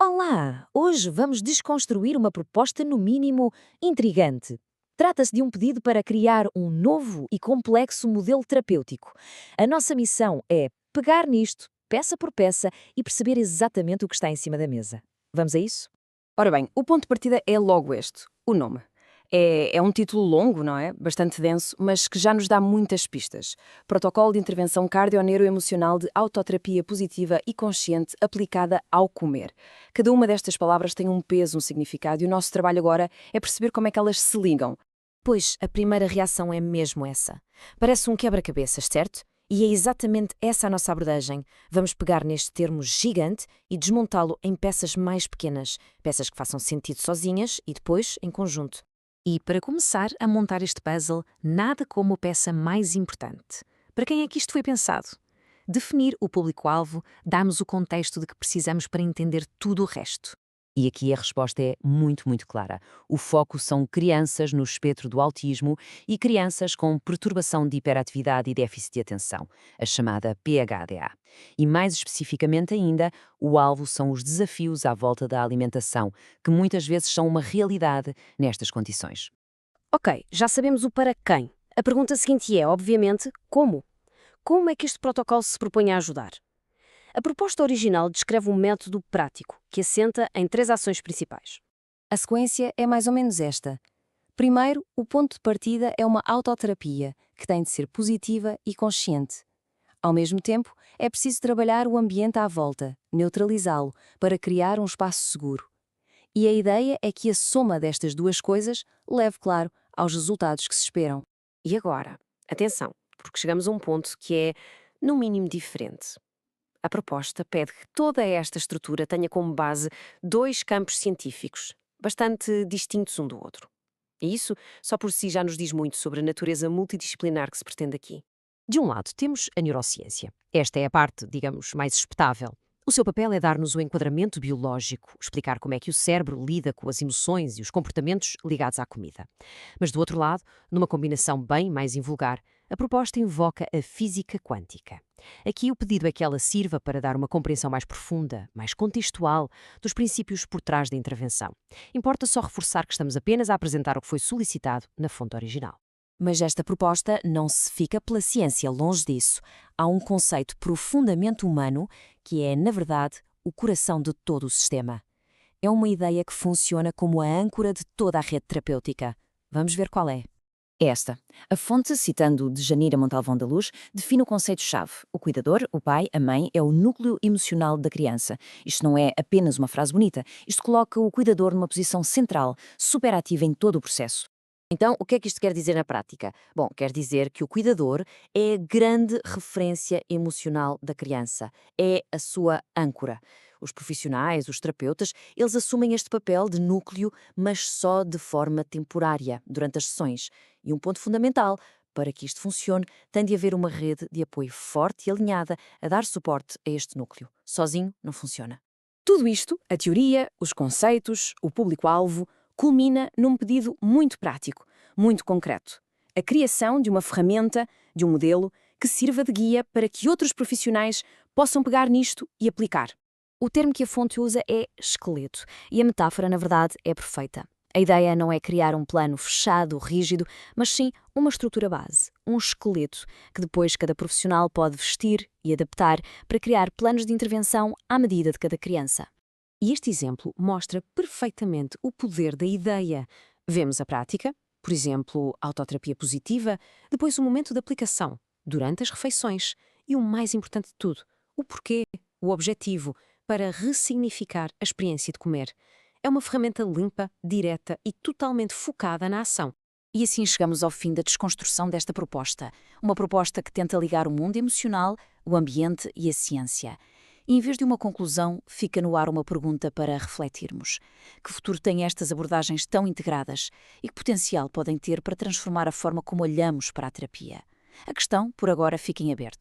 Olá! Hoje vamos desconstruir uma proposta, no mínimo, intrigante. Trata-se de um pedido para criar um novo e complexo modelo terapêutico. A nossa missão é pegar nisto, peça por peça, e perceber exatamente o que está em cima da mesa. Vamos a isso? Ora bem, o ponto de partida é logo este, o nome. É um título longo, não é? Bastante denso, mas que já nos dá muitas pistas. Protocolo de intervenção cardio-neuroemocional de autoterapia positiva e consciente aplicada ao comer. Cada uma destas palavras tem um peso, um significado, e o nosso trabalho agora é perceber como é que elas se ligam. Pois, a primeira reação é mesmo essa. Parece um quebra-cabeças, certo? E é exatamente essa a nossa abordagem. Vamos pegar neste termo gigante e desmontá-lo em peças mais pequenas, peças que façam sentido sozinhas e depois em conjunto. E para começar a montar este puzzle, nada como a peça mais importante. Para quem é que isto foi pensado? Definir o público-alvo dá-nos o contexto de que precisamos para entender tudo o resto. E aqui a resposta é muito clara. O foco são crianças no espectro do autismo e crianças com perturbação de hiperatividade e déficit de atenção, a chamada PHDA. E mais especificamente ainda, o alvo são os desafios à volta da alimentação, que muitas vezes são uma realidade nestas condições. Ok, já sabemos o para quem. A pergunta seguinte é, obviamente, como? Como é que este protocolo se propõe a ajudar? A proposta original descreve um método prático, que assenta em 3 ações principais. A sequência é mais ou menos esta. Primeiro, o ponto de partida é uma autoterapia, que tem de ser positiva e consciente. Ao mesmo tempo, é preciso trabalhar o ambiente à volta, neutralizá-lo, para criar um espaço seguro. E a ideia é que a soma destas duas coisas leve, claro, aos resultados que se esperam. E agora, atenção, porque chegamos a um ponto que é, no mínimo, diferente. A proposta pede que toda esta estrutura tenha como base 2 campos científicos, bastante distintos um do outro. E isso, só por si, já nos diz muito sobre a natureza multidisciplinar que se pretende aqui. De um lado, temos a neurociência. Esta é a parte, digamos, mais espetável. O seu papel é dar-nos o enquadramento biológico, explicar como é que o cérebro lida com as emoções e os comportamentos ligados à comida. Mas do outro lado, numa combinação bem mais invulgar, a proposta invoca a física quântica. Aqui o pedido é que ela sirva para dar uma compreensão mais profunda, mais contextual, dos princípios por trás da intervenção. Importa só reforçar que estamos apenas a apresentar o que foi solicitado na fonte original. Mas esta proposta não se fica pela ciência, longe disso. Há um conceito profundamente humano que é, na verdade, o coração de todo o sistema. É uma ideia que funciona como a âncora de toda a rede terapêutica. Vamos ver qual é. Esta. A fonte, citando Djanira Montalvão da Luz, define o conceito-chave. O cuidador, o pai, a mãe, é o núcleo emocional da criança. Isto não é apenas uma frase bonita. Isto coloca o cuidador numa posição central, superativa em todo o processo. Então, o que é que isto quer dizer na prática? Bom, quer dizer que o cuidador é a grande referência emocional da criança, é a sua âncora. Os profissionais, os terapeutas, eles assumem este papel de núcleo, mas só de forma temporária, durante as sessões. E um ponto fundamental, para que isto funcione, tem de haver uma rede de apoio forte e alinhada a dar suporte a este núcleo. Sozinho não funciona. Tudo isto, a teoria, os conceitos, o público-alvo, culmina num pedido muito prático, muito concreto. A criação de uma ferramenta, de um modelo, que sirva de guia para que outros profissionais possam pegar nisto e aplicar. O termo que a fonte usa é esqueleto, e a metáfora, na verdade, é perfeita. A ideia não é criar um plano fechado, rígido, mas sim uma estrutura base, um esqueleto, que depois cada profissional pode vestir e adaptar para criar planos de intervenção à medida de cada criança. E este exemplo mostra perfeitamente o poder da ideia. Vemos a prática, por exemplo, a autoterapia positiva, depois o momento de aplicação, durante as refeições e o mais importante de tudo, o porquê, o objetivo, para ressignificar a experiência de comer. É uma ferramenta limpa, direta e totalmente focada na ação. E assim chegamos ao fim da desconstrução desta proposta. Uma proposta que tenta ligar o mundo emocional, o ambiente e a ciência. E em vez de uma conclusão, fica no ar uma pergunta para refletirmos. Que futuro têm estas abordagens tão integradas e que potencial podem ter para transformar a forma como olhamos para a terapia? A questão, por agora, fica em aberto.